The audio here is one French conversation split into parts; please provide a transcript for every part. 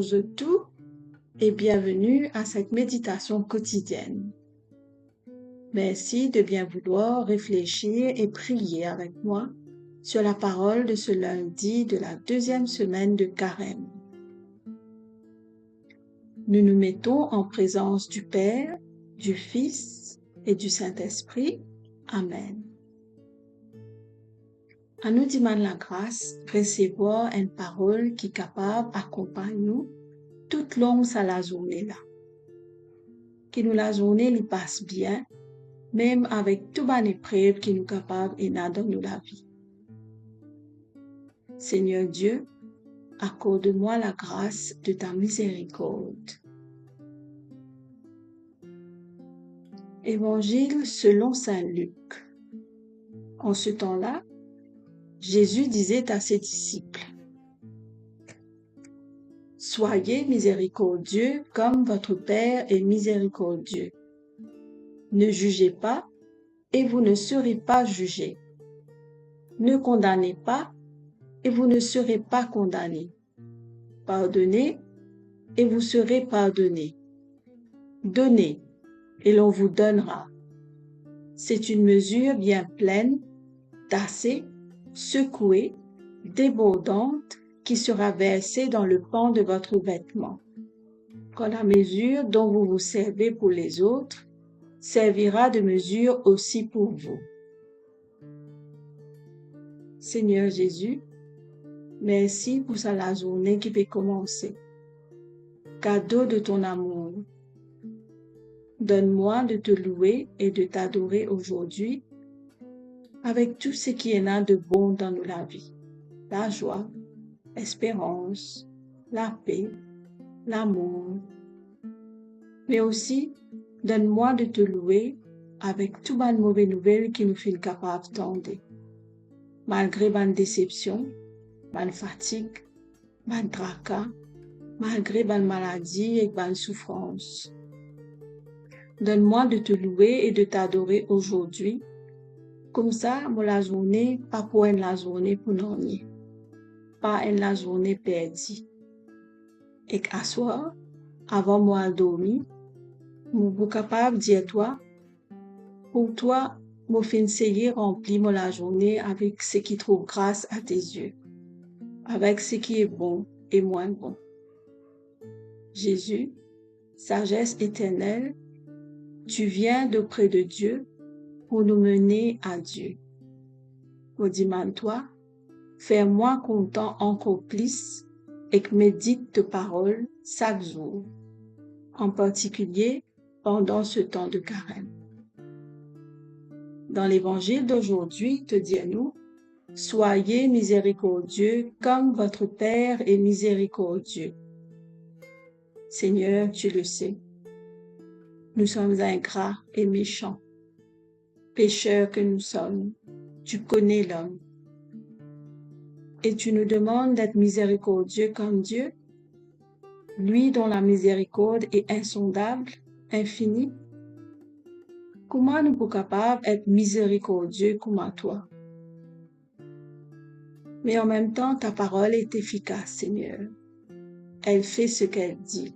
Bonjour tout et bienvenue à cette méditation quotidienne. Merci de bien vouloir réfléchir et prier avec moi sur la parole de ce lundi de la deuxième semaine de Carême. Nous nous mettons en présence du Père, du Fils et du Saint-Esprit. Amen. À nous demande la grâce de recevoir une parole qui est capable d'accompagner nous toute longue à la journée là. Que nous la journée lui passe bien, même avec toute bonne épreuve qui nous capable et n'a dans nous la vie. Seigneur Dieu, accorde-moi la grâce de ta miséricorde. Évangile selon saint Luc. En ce temps-là, Jésus disait à ses disciples: Soyez miséricordieux comme votre Père est miséricordieux. Ne jugez pas et vous ne serez pas jugés. Ne condamnez pas et vous ne serez pas condamnés. Pardonnez et vous serez pardonnés. Donnez et l'on vous donnera. C'est une mesure bien pleine, tassée, secouée, débordante, qui sera versée dans le pan de votre vêtement. Quand la mesure dont vous vous servez pour les autres servira de mesure aussi pour vous. Seigneur Jésus, merci pour la journée qui peut commencer. Cadeau de ton amour. Donne-moi de te louer et de t'adorer aujourd'hui avec tout ce qui est là de bon dans la vie. La joie, l'espérance, la paix, l'amour. Mais aussi, donne-moi de te louer avec toutes les mauvaises nouvelles qui nous font capables d'entendre. Malgré ma déception, ma fatigue, ma tracas, malgré ma maladie et ma souffrance. Donne-moi de te louer et de t'adorer aujourd'hui. Comme ça, la journée, pas pour la journée pour non, pas la journée perdue. Et qu'à soir, avant moi de dormir, je suis capable de dire toi, pour toi, je fin essayer remplir la journée avec ce qui trouve grâce à tes yeux, avec ce qui est bon et moins bon. Jésus, sagesse éternelle, tu viens d'auprès de Dieu pour nous mener à Dieu. Je demande-toi, fais-moi content encore plus et que médite tes paroles chaque jour, en particulier pendant ce temps de carême. Dans l'évangile d'aujourd'hui, te dit-nous, soyez miséricordieux comme votre Père est miséricordieux. Seigneur, tu le sais, nous sommes ingrats et méchants, pécheurs que nous sommes, tu connais l'homme. Et tu nous demandes d'être miséricordieux comme Dieu, lui dont la miséricorde est insondable, infinie. Comment nous sommes capables d'être miséricordieux comme toi? Mais en même temps, ta parole est efficace, Seigneur. Elle fait ce qu'elle dit.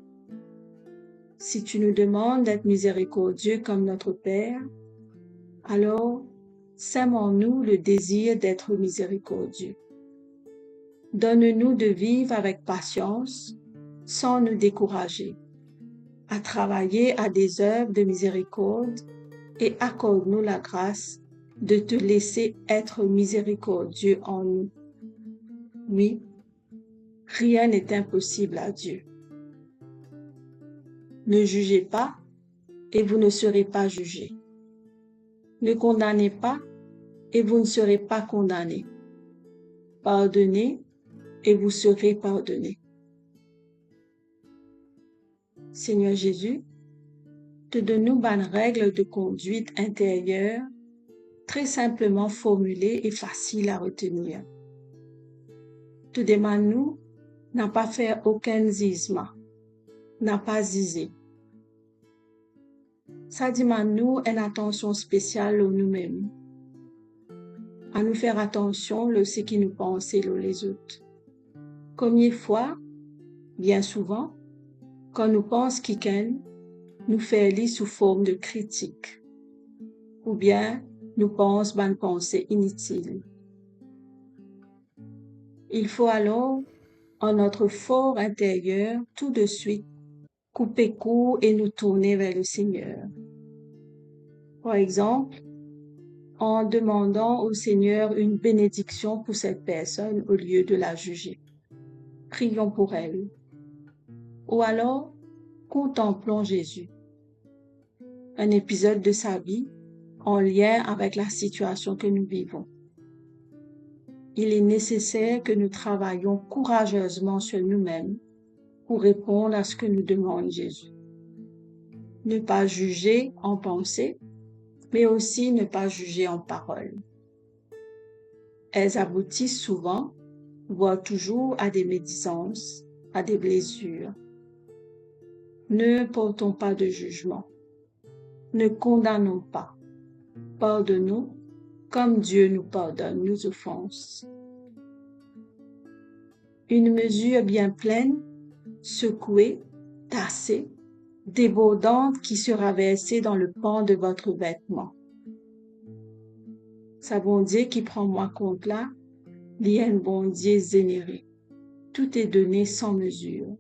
Si tu nous demandes d'être miséricordieux comme notre Père, alors sème en nous le désir d'être miséricordieux. Donne-nous de vivre avec patience, sans nous décourager, à travailler à des œuvres de miséricorde et accorde-nous la grâce de te laisser être miséricordieux en nous. Oui, rien n'est impossible à Dieu. Ne jugez pas et vous ne serez pas jugés. Ne condamnez pas et vous ne serez pas condamnés. Pardonnez et vous serez pardonnés. Seigneur Jésus, te donne-nous bonnes règles de conduite intérieure, très simplement formulées et faciles à retenir. Te demande-nous, n'a pas faire aucun zizma, n'a pas zizé. Ça demande-nous une attention spéciale au nous-mêmes, à nous faire attention à ce qui nous pense et les autres. Combien de fois, Bien souvent, quand nous pensons quelqu'un, nous fait lire sous forme de critique, ou bien nous pensons une pensée inutile. Il faut alors, en notre fort intérieur, tout de suite, couper court et nous tourner vers le Seigneur. Par exemple, en demandant au Seigneur une bénédiction pour cette personne au lieu de la juger. Prions pour elle. Ou alors, contemplons Jésus, un épisode de sa vie en lien avec la situation que nous vivons. Il est nécessaire que nous travaillions courageusement sur nous-mêmes pour répondre à ce que nous demande Jésus. Ne pas juger en pensée, mais aussi ne pas juger en parole. Elles aboutissent souvent, voire toujours, à des médisances, à des blessures. Ne portons pas de jugement. Ne condamnons pas. Pardonnons comme Dieu nous pardonne nos offenses. Une mesure bien pleine, secouée, tassée, débordante qui sera versée dans le pan de votre vêtement. Ça bon Dieu qui prend moi compte là, lien bon Dieu généré. Tout est donné sans mesure.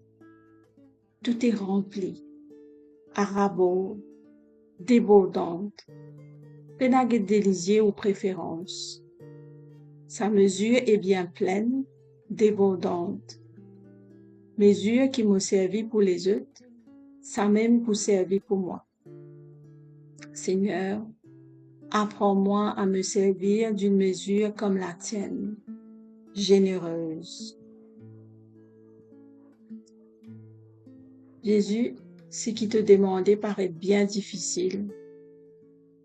Tout est rempli, à rabord, débordante, pénague délisier ou préférence. Sa mesure est bien pleine, débordante. Mesure qui m'a servi pour les autres, ça même pour servir pour moi. Seigneur, apprends-moi à me servir d'une mesure comme la tienne, généreuse. Jésus, ce qui te demandait paraît bien difficile.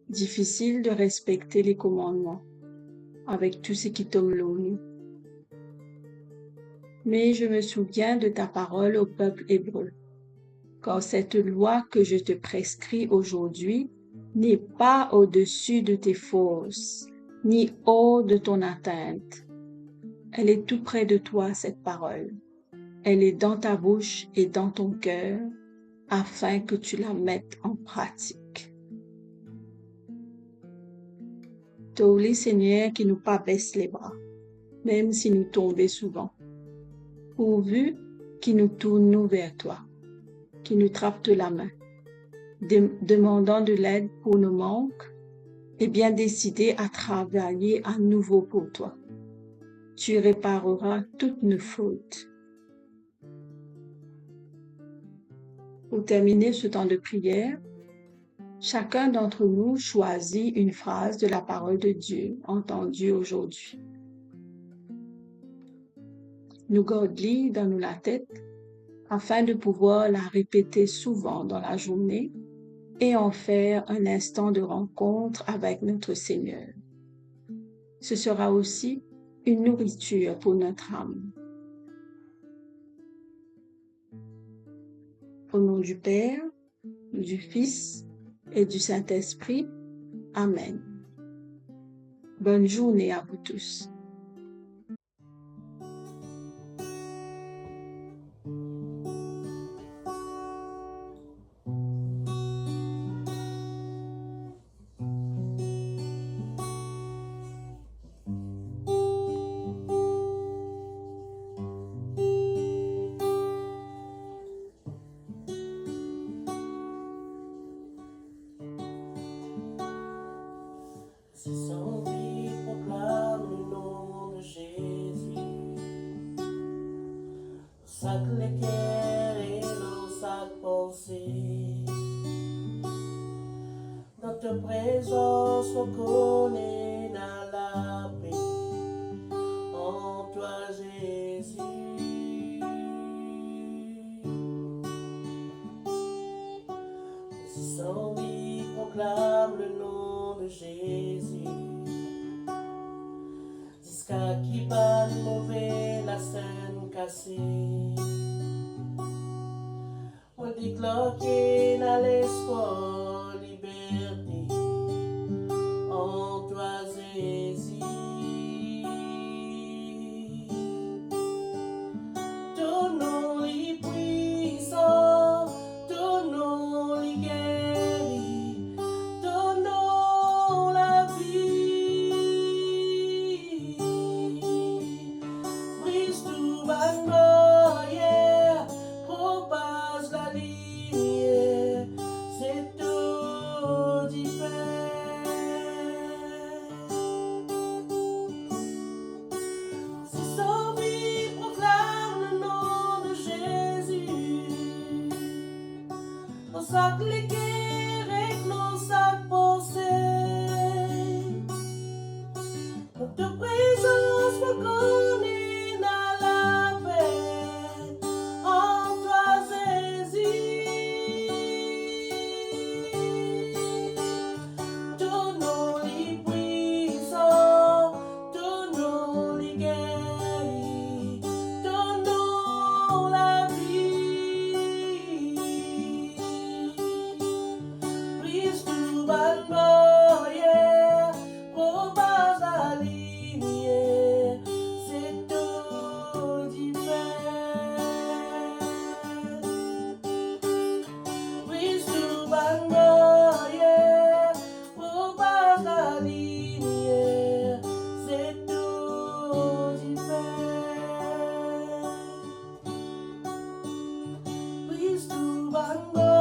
Difficile de respecter les commandements avec tout ce qui tombe l'ONU. Mais je me souviens de ta parole au peuple hébreu. Car cette loi que je te prescris aujourd'hui n'est pas au-dessus de tes forces, ni hors de ton atteinte. Elle est tout près de toi, cette parole. Elle est dans ta bouche et dans ton cœur, afin que tu la mettes en pratique. Tourne, Seigneur, qui nous pas baisse les bras, même si nous tombons souvent. Pourvu qu'il nous tourne vers toi, qui nous trappe de la main, demandant de l'aide pour nos manques, et bien décidé à travailler à nouveau pour toi. Tu répareras toutes nos fautes. Pour terminer ce temps de prière, chacun d'entre nous choisit une phrase de la parole de Dieu entendue aujourd'hui. Nous gardons dans la tête afin de pouvoir la répéter souvent dans la journée et en faire un instant de rencontre avec notre Seigneur. Ce sera aussi une nourriture pour notre âme. Au nom du Père, du Fils et du Saint-Esprit. Amen. Bonne journée à vous tous. Si son vie proclame le nom de Jésus, sac l'équerre et nos sac pensée. Dans ta présence, on connaît dans la paix, en toi Jésus. Si son vie proclame le nom de Jésus, jusqu'à qui bat mauvais la scène cassée. On déclare qu'il a l'espoir, liberté, en toi Jésus. Ton nom est bango, yeah, propose la lignée, c'est tout différent. Oui, sous bango, yeah, propose la lignée, c'est tout différent. Oui, sous bango.